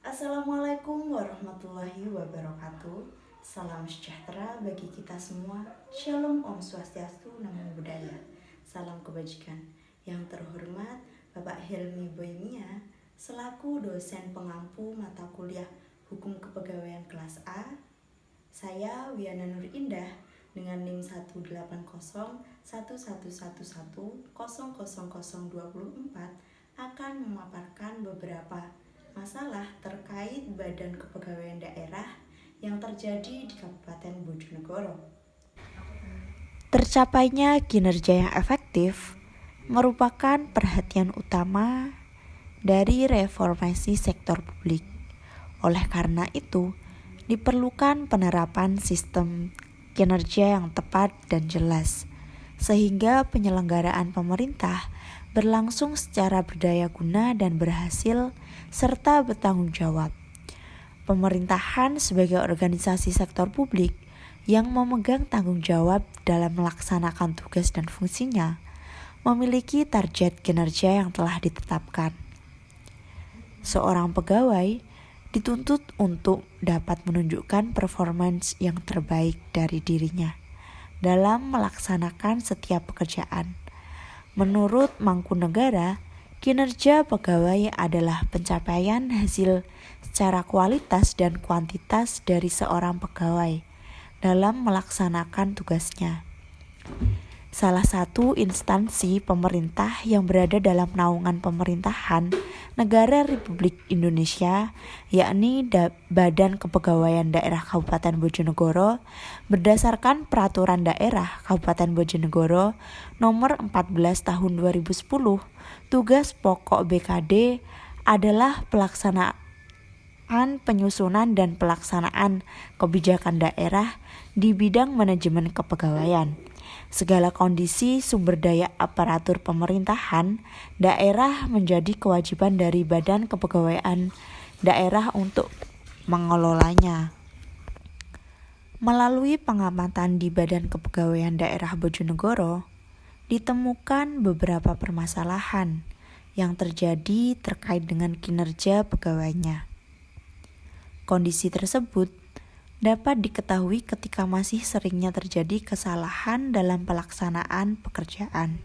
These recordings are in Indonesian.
Assalamualaikum warahmatullahi wabarakatuh. Salam sejahtera bagi kita semua. Shalom Om Swastiastu, Namo Buddhaya. Salam kebajikan. Yang terhormat Bapak Helmi Boymia selaku dosen pengampu mata kuliah Hukum Kepegawaian kelas A. Saya Wiana Nur Indah dengan NIM 18011110024 akan memaparkan beberapa masalah terkait Badan Kepegawaian Daerah yang terjadi di Kabupaten Bojonegoro. Tercapainya kinerja yang efektif merupakan perhatian utama dari reformasi sektor publik. Oleh karena itu, diperlukan penerapan sistem kinerja yang tepat dan jelas, sehingga penyelenggaraan pemerintah berlangsung secara berdaya guna dan berhasil, serta bertanggung jawab. Pemerintahan sebagai organisasi sektor publik yang memegang tanggung jawab dalam melaksanakan tugas dan fungsinya, memiliki target kinerja yang telah ditetapkan. Seorang pegawai dituntut untuk dapat menunjukkan performance yang terbaik dari dirinya dalam melaksanakan setiap pekerjaan. Menurut Mangkunegara, kinerja pegawai adalah pencapaian hasil secara kualitas dan kuantitas dari seorang pegawai dalam melaksanakan tugasnya. Salah satu instansi pemerintah yang berada dalam naungan pemerintahan Negara Republik Indonesia, yakni Badan Kepegawaian Daerah Kabupaten Bojonegoro, berdasarkan Peraturan Daerah Kabupaten Bojonegoro Nomor 14 Tahun 2010, tugas pokok BKD adalah pelaksanaan penyusunan dan pelaksanaan kebijakan daerah di bidang manajemen kepegawaian. Segala kondisi sumber daya aparatur pemerintahan daerah menjadi kewajiban dari Badan Kepegawaian Daerah untuk mengelolanya. Melalui pengamatan di Badan Kepegawaian Daerah Bojonegoro, ditemukan beberapa permasalahan yang terjadi terkait dengan kinerja pegawainya. Kondisi tersebut dapat diketahui ketika masih seringnya terjadi kesalahan dalam pelaksanaan pekerjaan,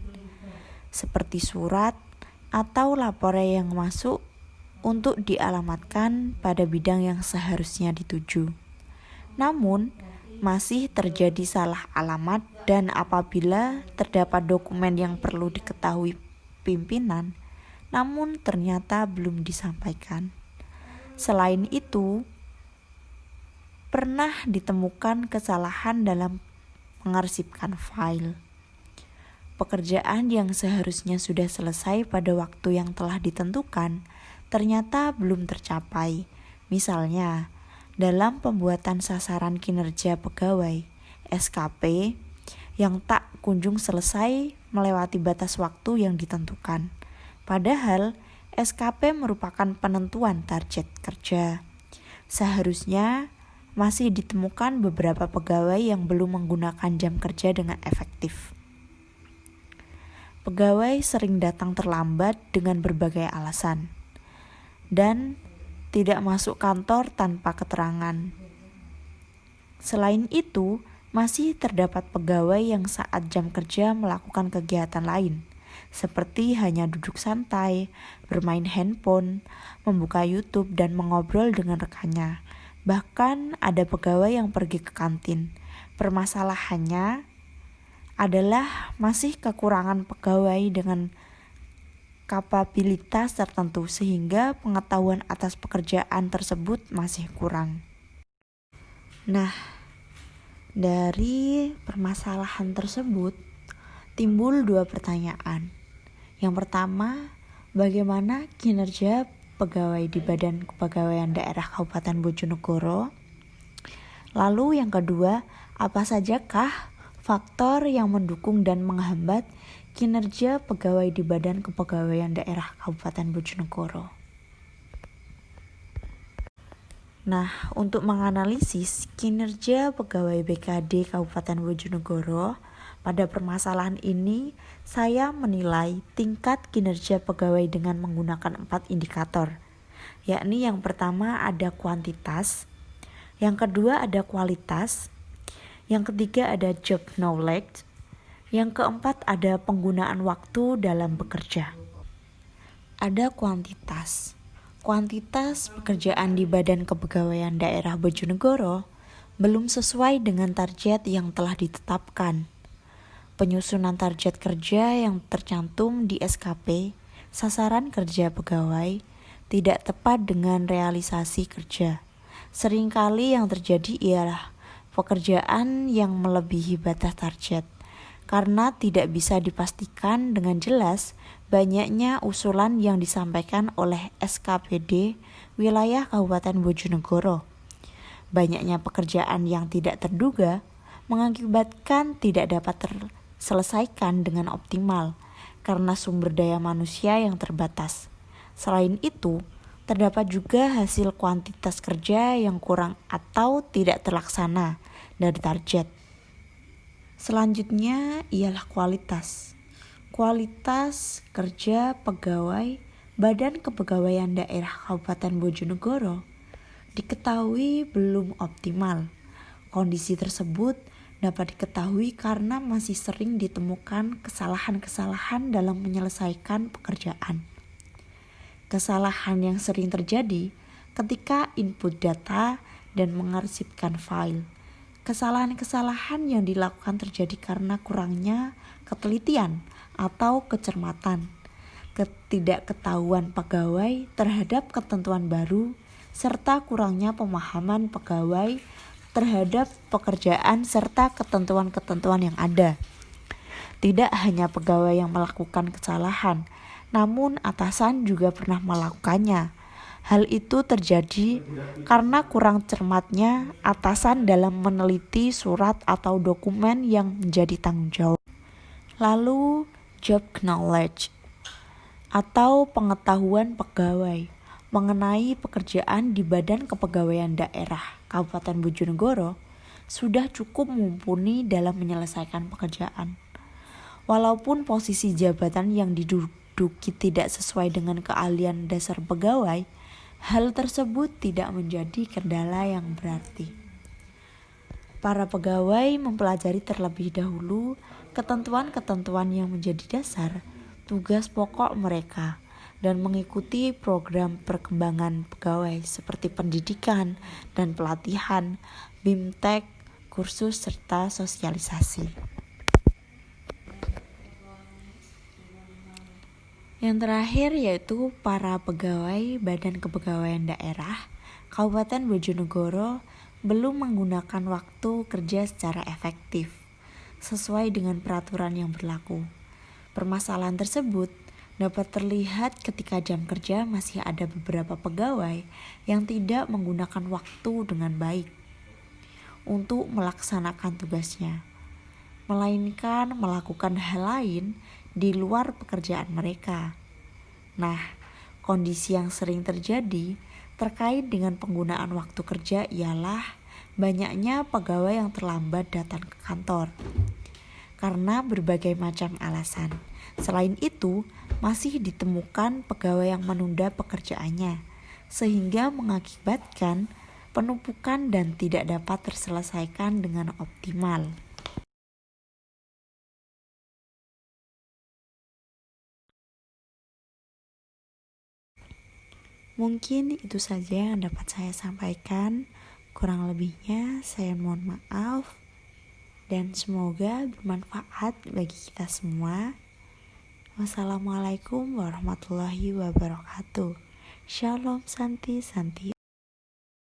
seperti surat atau laporan yang masuk untuk dialamatkan pada bidang yang seharusnya dituju. Namun, masih terjadi salah alamat dan apabila terdapat dokumen yang perlu diketahui pimpinan, namun ternyata belum disampaikan. Selain itu, pernah ditemukan kesalahan dalam mengarsipkan file. Pekerjaan yang seharusnya sudah selesai pada waktu yang telah ditentukan ternyata belum tercapai. Misalnya, dalam pembuatan sasaran kinerja pegawai (SKP) yang tak kunjung selesai melewati batas waktu yang ditentukan. Padahal, SKP merupakan penentuan target kerja. Seharusnya masih ditemukan beberapa pegawai yang belum menggunakan jam kerja dengan efektif. Pegawai sering datang terlambat dengan berbagai alasan dan tidak masuk kantor tanpa keterangan. Selain itu, masih terdapat pegawai yang saat jam kerja melakukan kegiatan lain, seperti hanya duduk santai, bermain handphone, membuka YouTube, dan mengobrol dengan rekannya. Bahkan ada pegawai yang pergi ke kantin. Permasalahannya adalah masih kekurangan pegawai dengan kapabilitas tertentu sehingga pengetahuan atas pekerjaan tersebut masih kurang. Nah, dari permasalahan tersebut timbul dua pertanyaan. Yang pertama, bagaimana kinerja pegawai di Badan Kepegawaian Daerah Kabupaten Bojonegoro? Lalu yang kedua, apa sajakah faktor yang mendukung dan menghambat kinerja pegawai di Badan Kepegawaian Daerah Kabupaten Bojonegoro? Nah, untuk menganalisis kinerja pegawai BKD Kabupaten Bojonegoro, pada permasalahan ini saya menilai tingkat kinerja pegawai dengan menggunakan 4 indikator. yakni yang pertama ada kuantitas, yang kedua ada kualitas, yang ketiga ada job knowledge, yang keempat ada penggunaan waktu dalam bekerja. Ada kuantitas. Kuantitas pekerjaan di Badan Kepegawaian Daerah Bojonegoro belum sesuai dengan target yang telah ditetapkan. Penyusunan target kerja yang tercantum di SKP, sasaran kerja pegawai, tidak tepat dengan realisasi kerja. Seringkali yang terjadi ialah pekerjaan yang melebihi batas target, karena tidak bisa dipastikan dengan jelas banyaknya usulan yang disampaikan oleh SKPD wilayah Kabupaten Bojonegoro. Banyaknya pekerjaan yang tidak terduga mengakibatkan tidak dapat terselesaikan dengan optimal karena sumber daya manusia yang terbatas. Selain itu, terdapat juga hasil kuantitas kerja yang kurang atau tidak terlaksana dari target. Selanjutnya ialah kualitas. Kualitas kerja pegawai Badan Kepegawaian Daerah Kabupaten Bojonegoro diketahui belum optimal. Kondisi tersebut dapat diketahui karena masih sering ditemukan kesalahan-kesalahan dalam menyelesaikan pekerjaan. Kesalahan yang sering terjadi ketika input data dan mengarsipkan file. Kesalahan-kesalahan yang dilakukan terjadi karena kurangnya ketelitian atau kecermatan, ketidaktahuan pegawai terhadap ketentuan baru, serta kurangnya pemahaman pegawai terhadap pekerjaan serta ketentuan-ketentuan yang ada. Tidak hanya pegawai yang melakukan kesalahan, namun atasan juga pernah melakukannya. Hal itu terjadi karena kurang cermatnya atasan dalam meneliti surat atau dokumen yang menjadi tanggung jawab. Lalu, job knowledge atau pengetahuan pegawai mengenai pekerjaan di Badan Kepegawaian Daerah Kabupaten Bojonegoro sudah cukup mumpuni dalam menyelesaikan pekerjaan. Walaupun posisi jabatan yang diduduki tidak sesuai dengan keahlian dasar pegawai, hal tersebut tidak menjadi kendala yang berarti. Para pegawai mempelajari terlebih dahulu ketentuan-ketentuan yang menjadi dasar tugas pokok mereka dan mengikuti program perkembangan pegawai seperti pendidikan dan pelatihan, BIMTEK, kursus serta sosialisasi. Yang terakhir yaitu para pegawai Badan Kepegawaian Daerah Kabupaten Bojonegoro belum menggunakan waktu kerja secara efektif sesuai dengan peraturan yang berlaku. Permasalahan tersebut dapat terlihat ketika jam kerja masih ada beberapa pegawai yang tidak menggunakan waktu dengan baik untuk melaksanakan tugasnya, melainkan melakukan hal lain di luar pekerjaan mereka. Nah, kondisi yang sering terjadi terkait dengan penggunaan waktu kerja ialah banyaknya pegawai yang terlambat datang ke kantor karena berbagai macam alasan. Selain itu, masih ditemukan pegawai yang menunda pekerjaannya, sehingga mengakibatkan penumpukan dan tidak dapat terselesaikan dengan optimal. Mungkin itu saja yang dapat saya sampaikan. Kurang lebihnya saya mohon maaf dan semoga bermanfaat bagi kita semua. Wassalamualaikum warahmatullahi wabarakatuh. Shalom Santi Santi.